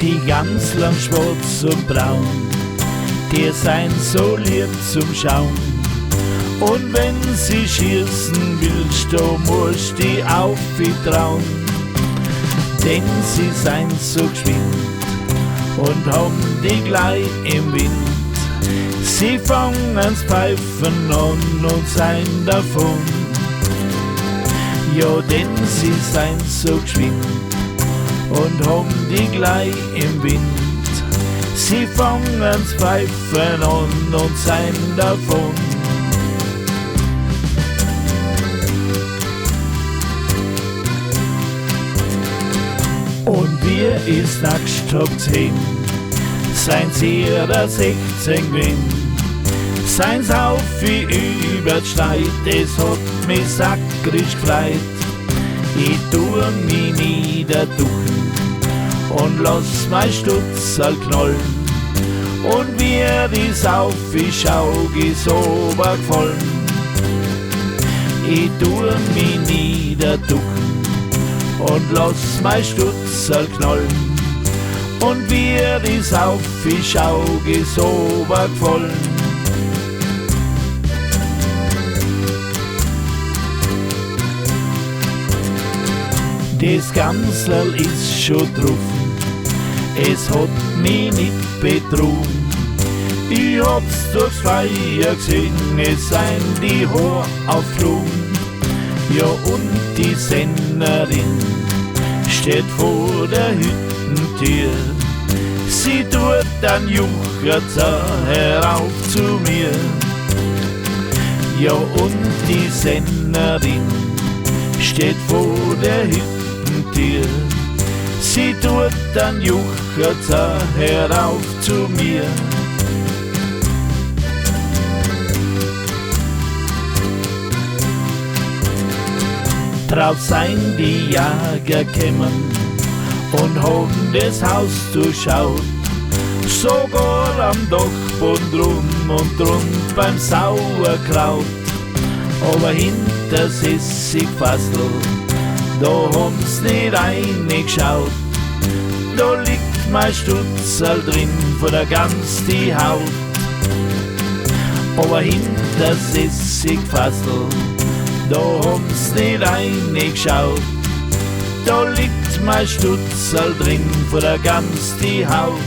Die Gans lang schwarz und braun, die sein so lieb zum Schauen. Und wenn sie schießen willst, da musst die auftrauen. Denn sie sein so geschwind und haben die gleich im Wind. Sie fangen's Pfeifen an und sein davon. Ja, denn sie sein so geschwind und haben die gleich im Wind. Sie fangen's Pfeifen an und sein davon. Und wir ist nächst Tag 10, sein ihrer 16 gewinn. Sein's auf wie übert Streit, es hat mich sakrisch gefreut. Ich tu mich niederduchen und lass mein Stutzel knallen. Und wer is auf wie Schaug is obergefallen. Ich tu mich niederduchen und lass mein Stutzel knallen. Und wer is auf wie Schaug is obergefallen. Das Ganslerl ist schon drauf, es hat mich nicht betrogen. Ich hab's durchs Feuer gesehen, es seien die Haare aufgeflogen. Ja, und die Sennerin steht vor der Hüttentür. Sie tut dann Jucherzer herauf zu mir. Ja, und die Sennerin steht vor der Hüttentür. Sie tut dann Jucherzer herauf zu mir. Drauf seien die Jäger kämen und haben das Haus durchschaut. Sogar am Dachboden drum und rund beim Sauerkraut. Aber hinter Sissigfassel, da haben's nicht reingeschaut. Da liegt mein Stutzel drin, vor der Gans die Haut. Aber hinter Sissigfassel, da haben's nicht reingeschaut. Da liegt mein Stutzel drin, vor der Gans die Haut.